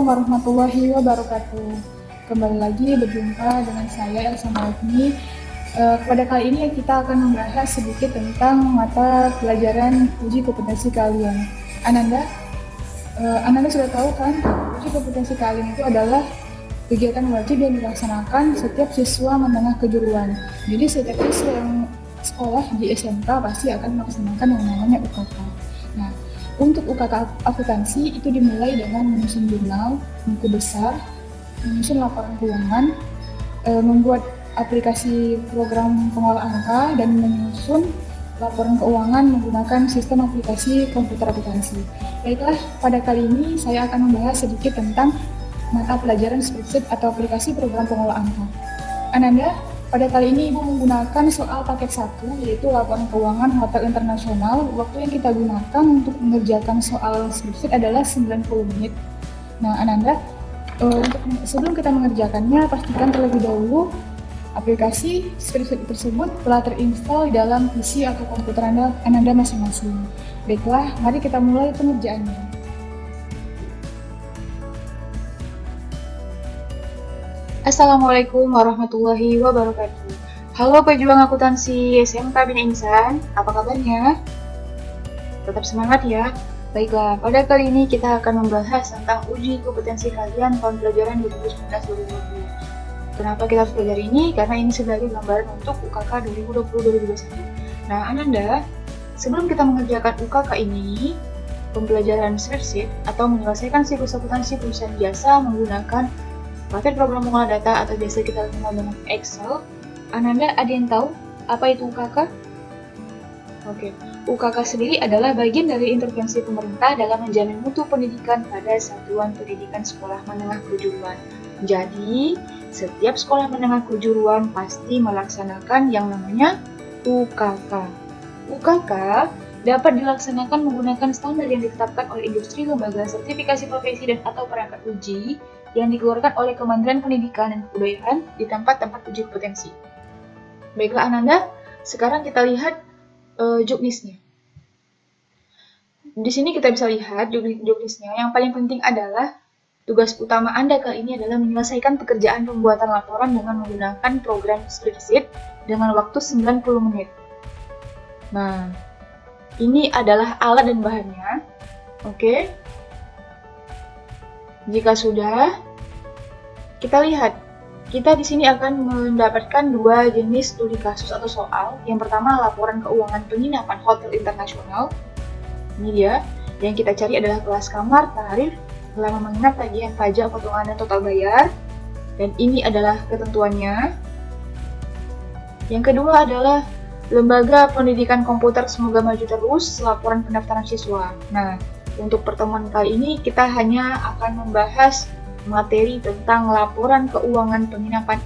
Assalamualaikum warahmatullahi wabarakatuh. Kembali lagi berjumpa dengan saya Elsa Malvini. Pada kali ini kita akan membahas sedikit tentang mata pelajaran uji kompetensi keahlian. Ananda sudah tahu kan, uji kompetensi keahlian itu adalah kegiatan wajib yang dilaksanakan setiap siswa menengah kejuruan. Jadi setiap siswa yang sekolah di SMK pasti akan melaksanakan yang namanya UKK. Nah, untuk UKK akuntansi itu dimulai dengan menyusun jurnal, buku besar, menyusun laporan keuangan, membuat aplikasi program pengolah angka, dan menyusun laporan keuangan menggunakan sistem aplikasi komputer akuntansi. Baiklah, pada kali ini saya akan membahas sedikit tentang mata pelajaran spreadsheet atau aplikasi program pengolah angka. Ananda, pada kali ini Ibu menggunakan soal paket 1, yaitu laporan keuangan hotel internasional. Waktu yang kita gunakan untuk mengerjakan soal spreadsheet adalah 90 menit. Nah, Ananda, sebelum kita mengerjakannya, pastikan terlebih dahulu aplikasi spreadsheet tersebut telah terinstall di dalam PC atau komputer Ananda masing-masing. Baiklah, mari kita mulai pengerjaannya. Assalamualaikum warahmatullahi wabarakatuh. Halo pejuang akuntansi SMK Bina Insan, apa kabarnya? Tetap semangat ya. Baiklah, pada kali ini kita akan membahas tentang uji kompetensi kalian tahun pelajaran 2019-2020. Kenapa kita harus belajar ini? Karena ini sebagai gambaran untuk UKK 2020-2021. Nah, Ananda, sebelum kita mengerjakan UKK ini, pembelajaran spreadsheet atau menyelesaikan siklus akuntansi perusahaan jasa menggunakan paket program pengolah data atau biasa kita kenal dengan Excel. Ananda ada yang tahu apa itu UKK? Oke, UKK sendiri adalah bagian dari intervensi pemerintah dalam menjamin mutu pendidikan pada satuan pendidikan sekolah menengah kejuruan. Jadi, setiap sekolah menengah kejuruan pasti melaksanakan yang namanya UKK. UKK dapat dilaksanakan menggunakan standar yang ditetapkan oleh industri, lembaga sertifikasi profesi dan atau perangkat uji yang dikeluarkan oleh Kementerian Pendidikan dan Kebudayaan di tempat-tempat uji kompetensi. Baiklah Ananda, sekarang kita lihat job list-nya. Di sini kita bisa lihat job list-nya. Yang paling penting adalah tugas utama Anda kali ini adalah menyelesaikan pekerjaan pembuatan laporan dengan menggunakan program spreadsheet dengan waktu 90 menit. Nah, ini adalah alat dan bahannya. Oke. Jika sudah, kita lihat, kita di sini akan mendapatkan dua jenis studi kasus atau soal. Yang pertama, laporan keuangan penginapan hotel internasional. Ini dia, yang kita cari adalah kelas kamar, tarif, lama menginap, tagihan pajak, potongan dan total bayar. Dan ini adalah ketentuannya. Yang kedua adalah lembaga pendidikan komputer semoga maju terus, laporan pendaftaran siswa. Nah, untuk pertemuan kali ini kita hanya akan membahas materi tentang laporan keuangan penginapan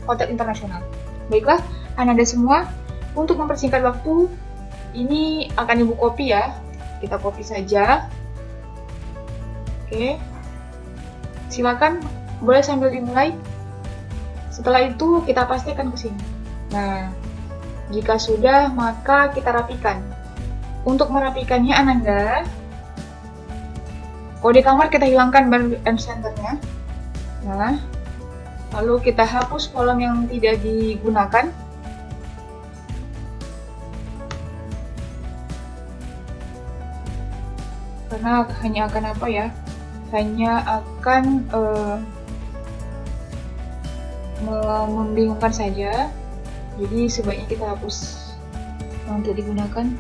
hotel internasional. Baiklah, Ananda semua, untuk mempersingkat waktu, ini akan Ibu copy ya. Kita copy saja. Oke. Silakan, boleh sambil dimulai. Setelah itu kita pastikan ke sini. Nah, jika sudah, maka kita rapikan. Untuk merapikannya Ananda, kode kamar kita hilangkan baru center-nya. Nah, lalu kita hapus kolom yang tidak digunakan. Karena hanya akan apa ya? Hanya akan membingungkan saja. Jadi sebaiknya kita hapus yang tidak digunakan.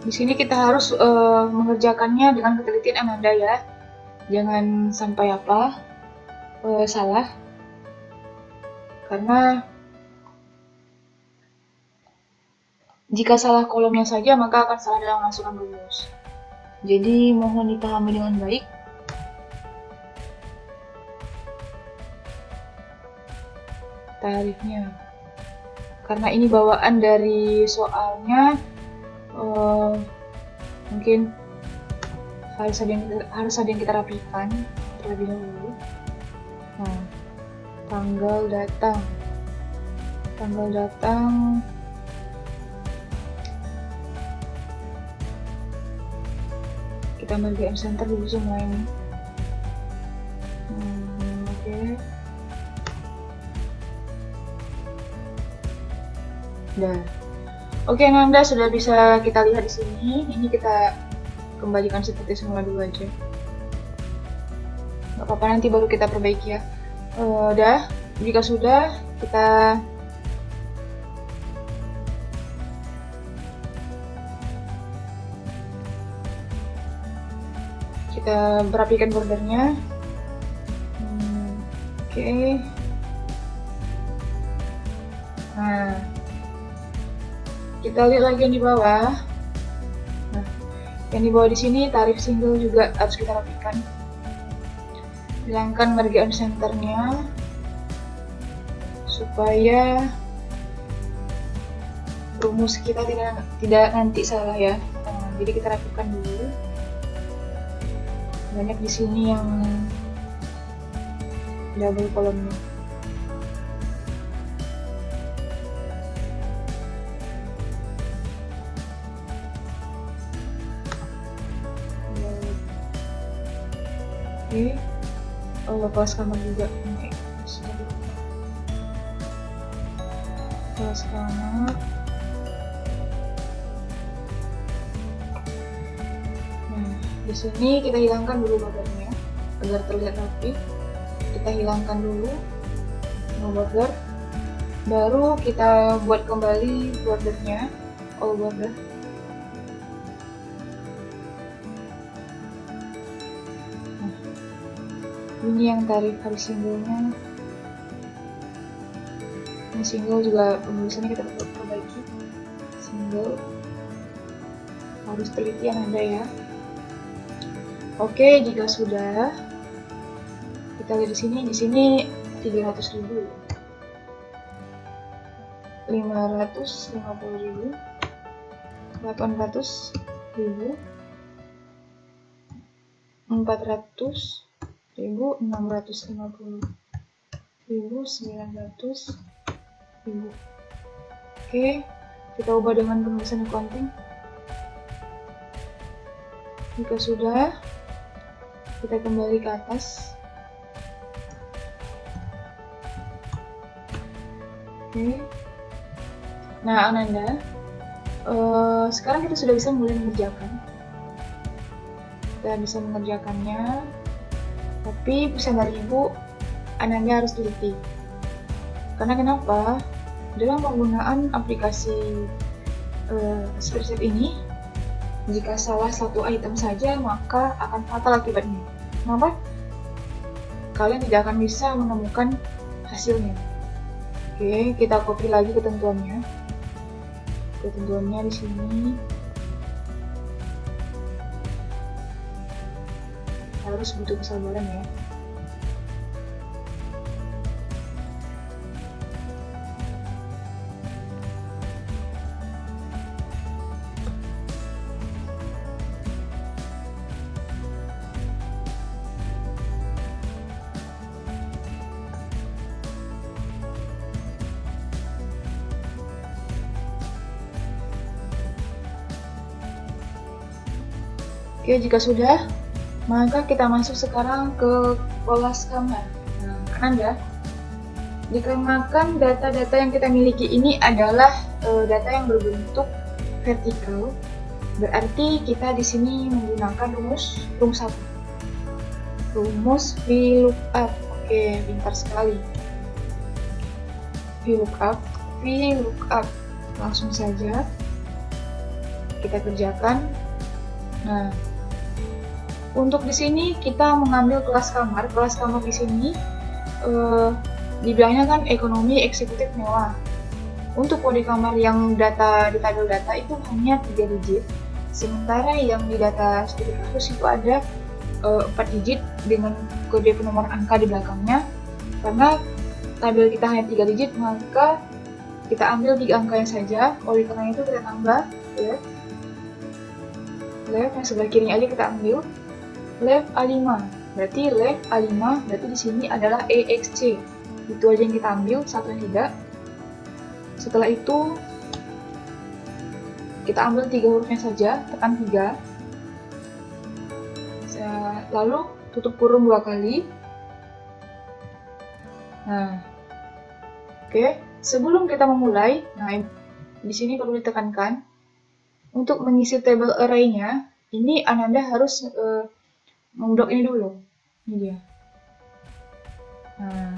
Di sini kita harus mengerjakannya dengan ketelitian Ananda ya. Jangan sampai salah. Karena jika salah kolomnya saja maka akan salah dalam masukan rumus. Jadi mohon dipahami dengan baik. Tarifnya. Karena ini bawaan dari soalnya, mungkin harus ada yang kita rapikan terlebih dahulu. Nah, tanggal datang kita ambil GM Center dulu semua ini. Oke. Nah, oke Nanda, sudah bisa kita lihat di sini. Ini kita kembalikan seperti semula dulu aja. Gak apa-apa, nanti baru kita perbaiki ya. Udah, jika sudah kita berapikan bordernya. Oke. Nah, kita lihat lagi yang di bawah. Nah, yang di bawah di sini tarif single juga harus kita rapikan. Hilangkan margin centernya supaya rumus kita tidak nanti salah ya. Nah, jadi kita rapikan dulu. Banyak di sini yang double kolomnya. Oke. Kelas kamar juga. Kelas kamar. Di sini kita hilangkan dulu bordernya agar terlihat rapi. Kita hilangkan dulu no border, baru kita buat kembali bordernya, all border. Nah, ini yang tarif harus singlenya. Ini single juga penulisannya kita perbaiki. Single harus teliti yang ada ya. Oke, jika sudah, kita lihat di sini 300.000, 550.000, 800.000, 400.000, 650.000, 900.000. Oke, kita ubah dengan penulisan accounting. Jika sudah, kita kembali ke atas. Oke. Nah, Ananda, sekarang kita sudah bisa mulai mengerjakan. Kita bisa mengerjakannya, tapi pesan dari Ibu, Ananda harus teliti. Karena kenapa? Dalam penggunaan aplikasi spreadsheet ini, jika salah satu item saja, maka akan fatal akibatnya. Kenapa? Kalian tidak akan bisa menemukan hasilnya. Oke, kita copy lagi ketentuannya. Ketentuannya di sini harus butuh kesabaran ya. Oke, jika sudah, maka kita masuk sekarang ke kelas kamar. Nah, Anda, dikarenakan data-data yang kita miliki ini adalah data yang berbentuk vertikal, berarti kita di sini menggunakan rumus 1. Rumus VLOOKUP. Oke, pintar sekali. VLOOKUP. Langsung saja kita kerjakan. Nah, untuk di sini kita mengambil kelas kamar. Kelas kamar di sini dibilangnya kan ekonomi eksekutif mewah. Untuk kode kamar yang data di tabel data itu hanya 3 digit, sementara yang di data studi kasus itu ada 4 digit dengan kode penomoran angka di belakangnya. Karena tabel kita hanya 3 digit, maka kita ambil 3 angkanya saja. Oleh karena itu kita tambah left yang sebelah kirinya aja kita ambil left A5. Berarti left A5 berarti di sini adalah EXC. Itu aja yang kita ambil, satu yang tidak. Setelah itu kita ambil 3 hurufnya saja, tekan 3. Lalu tutup kurung 2 kali. Nah, oke. Sebelum kita memulai, nah di sini perlu ditekankan untuk mengisi table array-nya, ini Ananda harus memblok ini dulu. Ini dia. Nah,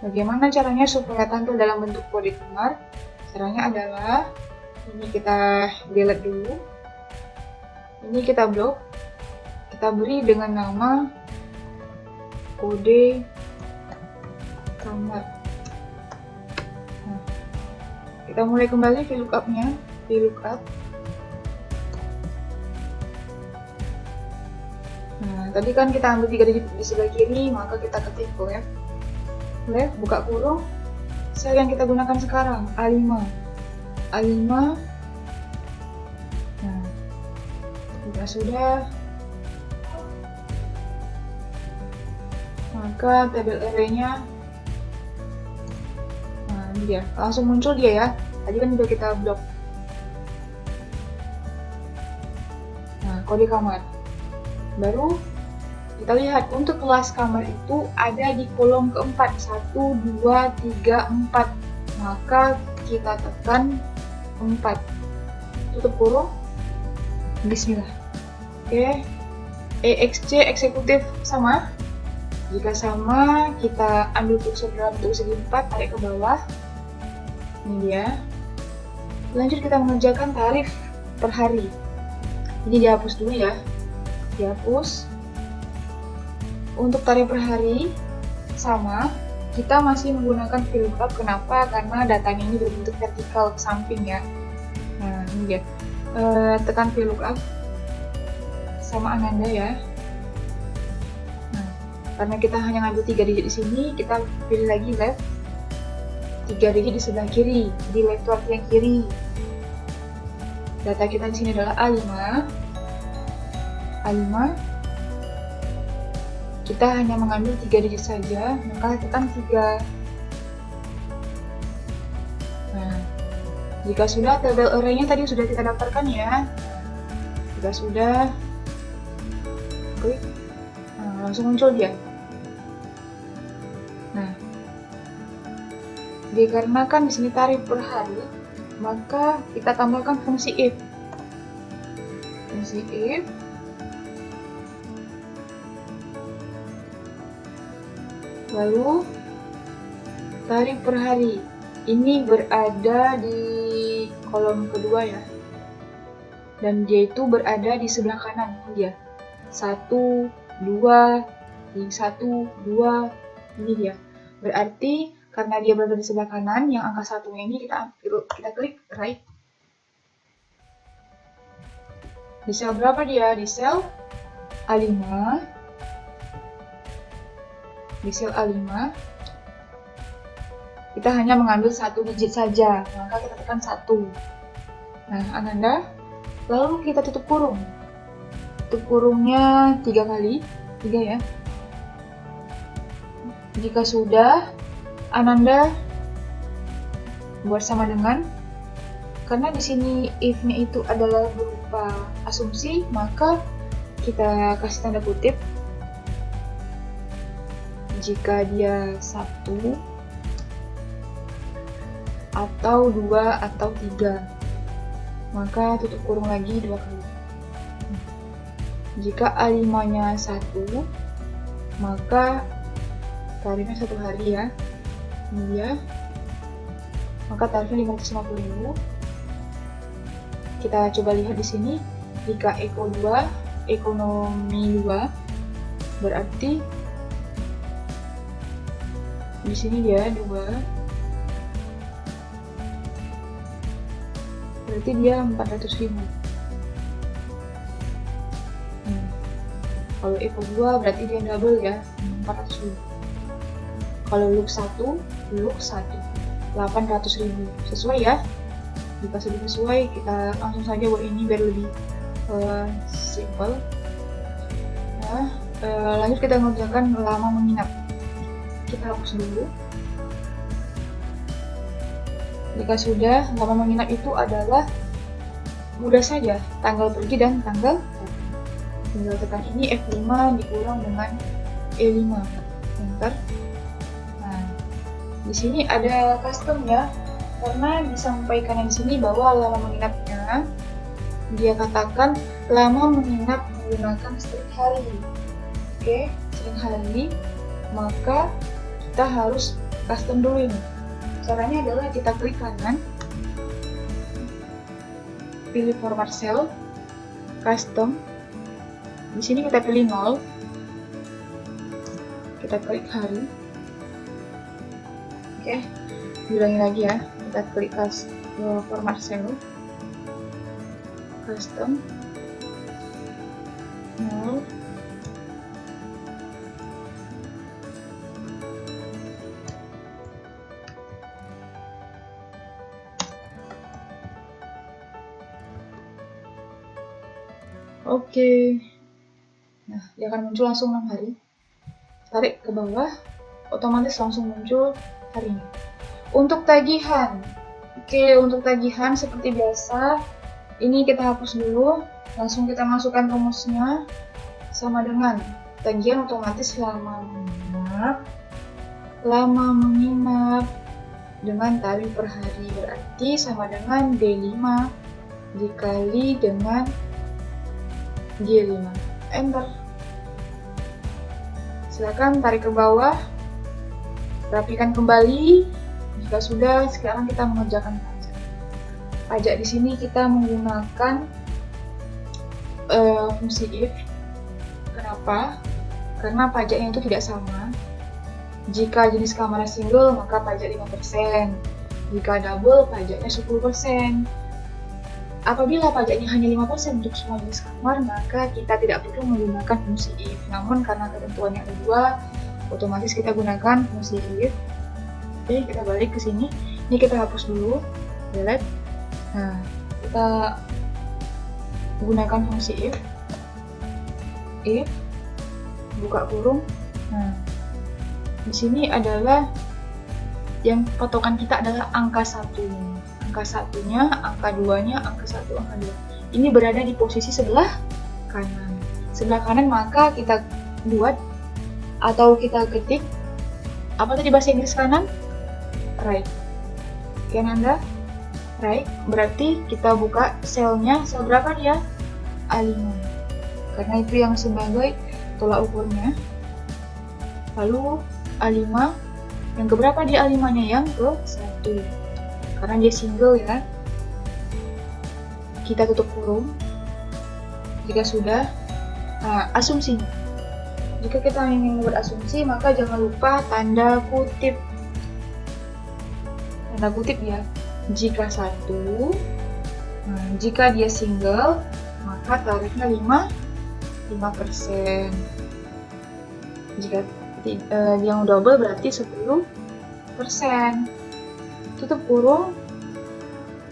bagaimana caranya supaya tampil dalam bentuk kode kamar? Caranya adalah ini kita delete dulu. Ini kita blok. Kita beri dengan nama kode kamar. Nah, kita mulai kembali VLOOKUP-nya, VLOOKUP. Nah, tadi kan kita ambil 3 digit di sebelah kiri, maka kita ketik left, buka kurung. Sel yang kita gunakan sekarang A5. Nah, jika sudah, maka tabel array-nya, nah ini dia, langsung muncul dia ya. Tadi kan udah kita blok. Nah, kode kamar. Baru kita lihat untuk kelas kamar itu ada di kolom keempat, 1, 2, 3, 4. Maka kita tekan 4. Tutup kurung. Bismillah. Oke. EXC eksekutif sama. Jika sama, kita ambil kursor dalam bentuk segi 4, tarik ke bawah. Ini dia. Lanjut kita mengerjakan tarif per hari. Ini dihapus dulu ya. Dihapus. Untuk tarif per hari sama, kita masih menggunakan VLOOKUP. Kenapa? Karena datanya ini berbentuk vertikal ke samping ya. Nah, ini dia. Tekan VLOOKUP sama Ananda ya. Nah, karena kita hanya ngambil 3 digit di sini, kita pilih lagi left. 3 digit di sebelah kiri, di left itu artinya kiri. Data kita di sini adalah A5. Kita hanya mengambil 3 digit saja, maka tekan 3. Nah, jika sudah, tabel array-nya tadi sudah kita daftarkan ya. Jika sudah, klik, nah, langsung muncul dia. Nah, dikarenakan di sini tarif per hari, maka kita tambahkan fungsi if. Fungsi if. Lalu tarif per hari ini berada di kolom kedua ya, dan dia itu berada di sebelah kanan dia. 1, 2, 1, 2, ini dia. Berarti karena dia berada di sebelah kanan, yang angka 1-nya ini kita klik right. Di sel berapa dia? Di sel A5. Di sel A5 kita hanya mengambil 1 digit saja, maka kita tekan 1. Nah, Ananda, lalu kita tutup kurung. Tutup kurungnya 3 kali, 3 ya. Jika sudah, Ananda buat sama dengan, karena di sini if-nya itu adalah berupa asumsi, maka kita kasih tanda kutip. Jika dia 1 atau 2 atau 3, maka tutup kurung lagi 2 kali. Jika A5-nya 1, maka tarifnya 1 hari ya. Ini dia. Maka tarifnya 550.000. Kita coba lihat di sini, jika Eko 2, ekonomi 2, berarti di sini dia 2, berarti dia 400.000. Kalau Eko 2 berarti dia double ya, 400.000. Kalau look 1, 800.000. Sesuai ya? Jika sudah sesuai, kita langsung saja buat ini biar lebih simple. Nah, lanjut kita mengerjakan lama menginap. Kita hapus dulu. Jika sudah, lama menginap itu adalah mudah saja, tanggal pergi dan tanggal datang. Tinggal tekan ini F5 dikurang dengan E5. Enter. Nah, di sini ada custom ya, karena disampaikan di sini bahwa lama menginapnya dia katakan lama menginap menggunakan string hari. Oke, string hari, maka kita harus custom dulu ini. Caranya adalah kita klik kanan, pilih format cell, custom. Di sini kita pilih 0. Kita klik hari. Oke, diulangi lagi ya. Kita klik format cell, custom, 0. Oke. Nah, dia akan muncul langsung 6 hari. Tarik ke bawah, otomatis langsung muncul harinya. Untuk tagihan, untuk tagihan seperti biasa, ini kita hapus dulu, langsung kita masukkan rumusnya sama dengan tagihan otomatis lama menginap dengan tarif per hari, berarti sama dengan D5 dikali dengan G5. Enter. Silakan tarik ke bawah, rapikan kembali. Jika sudah, sekarang kita mengerjakan pajak. Pajak di sini kita menggunakan fungsi if. Kenapa? Karena pajaknya itu tidak sama. Jika jenis kamarnya single, maka pajak 5%. Jika double, pajaknya 10%. Apabila pajaknya hanya 5% untuk semua jenis kamar, maka kita tidak perlu menggunakan fungsi if. Namun karena ketentuannya ada 2, otomatis kita gunakan fungsi if. Oke, kita balik ke sini. Ini kita hapus dulu, delete. Nah, kita gunakan fungsi if, buka kurung. Nah, di sini adalah yang patokan kita adalah angka 1. Angka 1-nya, angka 2-nya, angka 1, angka 2. Ini berada di posisi sebelah kanan. Sebelah kanan maka kita buat atau kita ketik, apa tadi bahasa Inggris kanan? Right. Oke Nanda? Right. Berarti kita buka selnya, sel berapa dia? A5. Karena itu yang sebagai tolak ukurnya. Lalu A5, yang keberapa di A5-nya? Yang ke-1. Karena dia single ya. Kita tutup kurung. Jika sudah, asumsinya. Jika kita ingin membuat asumsi, maka jangan lupa tanda kutip. Tanda kutip ya. Jika 1, jika dia single, maka tarifnya 5%. Jika yang double berarti 10%. Tutup kurung,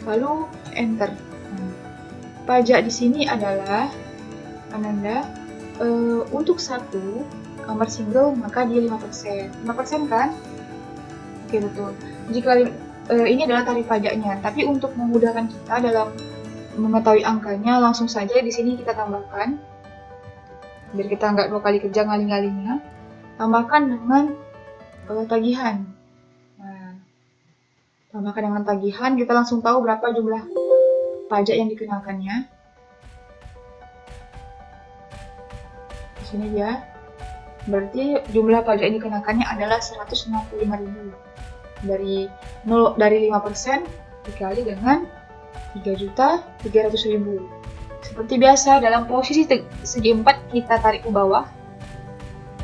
lalu enter. Pajak di sini adalah Ananda, untuk 1 kamar single maka dia 5%. 5% kan? Oke, betul. Jika ini adalah tarif pajaknya, tapi untuk memudahkan kita dalam mengetahui angkanya, langsung saja di sini kita tambahkan, biar kita nggak 2 kali kerja ngaling-ngalingnya. Tambahkan dengan tagihan. Nah, tambahkan dengan tagihan, kita langsung tahu berapa jumlah pajak yang dikenakannya. Di sini ya, berarti jumlah pajak yang dikenakannya adalah 165.000. Dari 5% dikali dengan 3.300.000. Seperti biasa, dalam posisi segi 4 kita tarik ke bawah.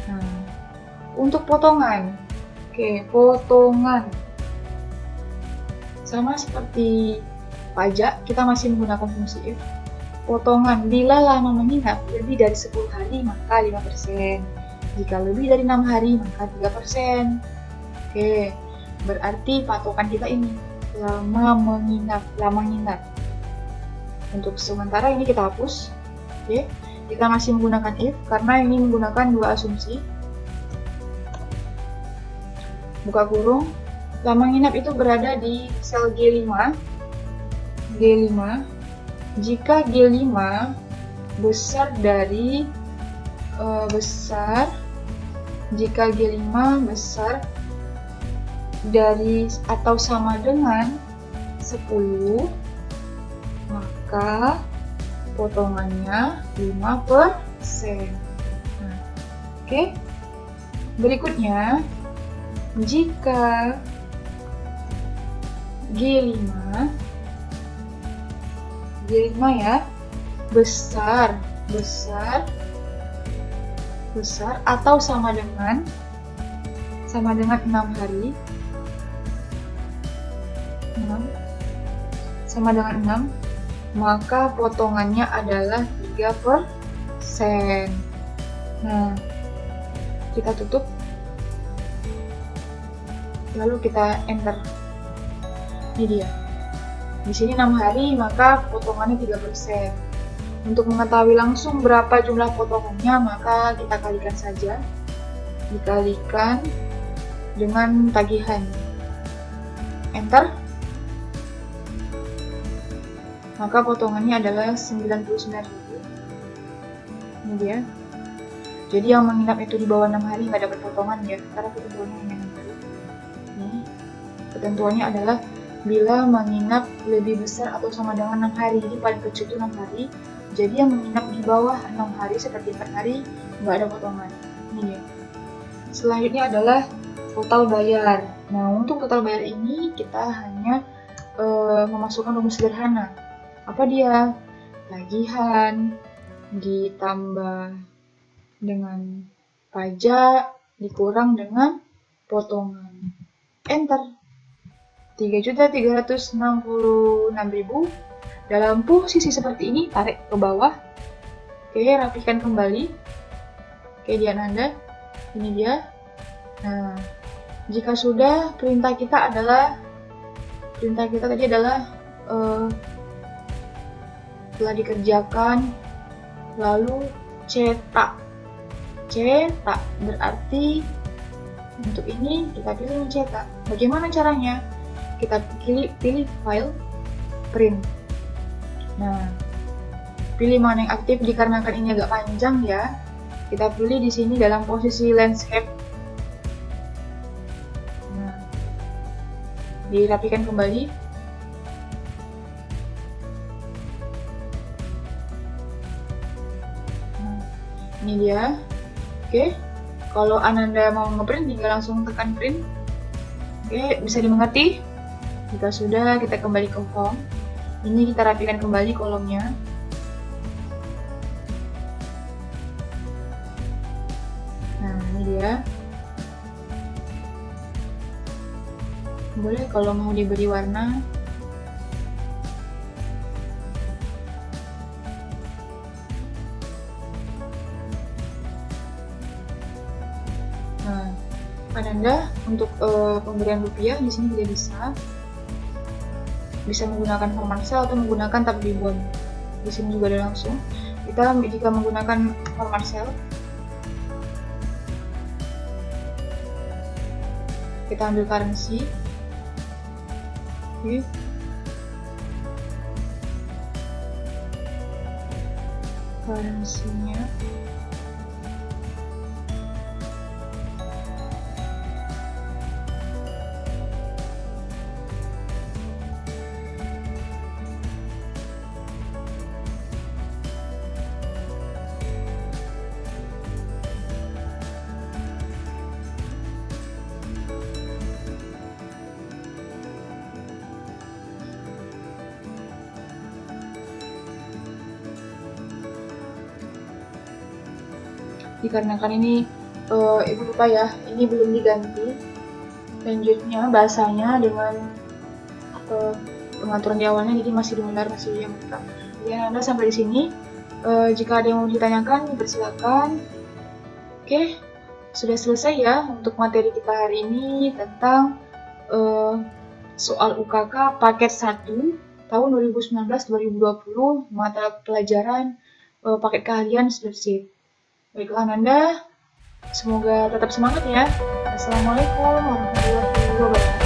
Nah, untuk potongan, oke, potongan sama seperti pajak, kita masih menggunakan fungsi if. Potongan bila lama menginap lebih dari 10 hari maka 5%. Jika lebih dari 6 hari maka 3%. Oke, berarti patokan kita ini lama menginap. Untuk sementara ini kita hapus. Oke, kita masih menggunakan if karena ini menggunakan dua asumsi. Buka kurung. Lama menginap itu berada di sel G5. Jika G5 besar dari jika G5 besar dari atau sama dengan 10, maka potongannya 5%. Nah, oke. Berikutnya, jika G5 ya besar atau sama dengan 6 hari, sama dengan 6, maka potongannya adalah 3%. Nah, kita tutup, lalu kita enter. Ini dia. Di sini 6 hari, maka potongannya 3%. Untuk mengetahui langsung berapa jumlah potongannya, maka kita kalikan saja. Dikalikan dengan tagihan. Enter. Maka potongannya adalah 99.000. Ini dia. Jadi yang menginap itu di bawah 6 hari nggak dapat potongan ya, karena ketentuannya hanya 6 hari. Nih, ketentuannya adalah bila menginap lebih besar atau sama dengan 6 hari. Jadi paling kecil itu 6 hari. Jadi yang menginap di bawah 6 hari seperti 4 hari nggak ada potongan. Ini dia. Selanjutnya adalah total bayar. Nah, untuk total bayar ini kita hanya memasukkan rumus sederhana. Apa dia? Tagihan ditambah dengan pajak dikurang dengan potongan. Enter. 3.366.000. Dalam posisi seperti ini, tarik ke bawah. Oke, rapikan kembali. Oke, dia Anda. Ini dia. Nah, jika sudah, perintah kita tadi adalah telah dikerjakan, lalu cetak. Berarti untuk ini kita pilih mencetak. Bagaimana caranya? Kita pilih file, print. Nah, pilih mana yang aktif dikarenakan ini agak panjang ya. Kita pilih di sini dalam posisi landscape. Nah, dirapikan kembali. Nah, ini dia. Oke, kalau Ananda mau ngeprint tinggal langsung tekan print. Oke, bisa dimengerti? Jika sudah, kita kembali ke home. Ini kita rapikan kembali kolomnya. Nah, ini dia. Boleh kalau mau diberi warna. Nah, Ananda untuk pemberian rupiah di sini tidak bisa menggunakan format cell atau menggunakan tab ribbon. Di sini juga ada langsung. Kita jika menggunakan format cell, kita ambil currency. Oke. Currency-nya dikarenakan ini Ibu lupa ya, ini belum diganti. Lanjutnya bahasanya dengan pengaturan di awalnya, jadi masih dengar, masih yang lengkap. Jadi Anda sampai di sini. Jika ada yang mau ditanyakan, dipersilakan. Oke, sudah selesai ya untuk materi kita hari ini tentang soal UKK paket 1 tahun 2019-2020 mata pelajaran paket keahlian leadership. Baiklah Ananda, semoga tetap semangat ya. Assalamualaikum warahmatullahi wabarakatuh.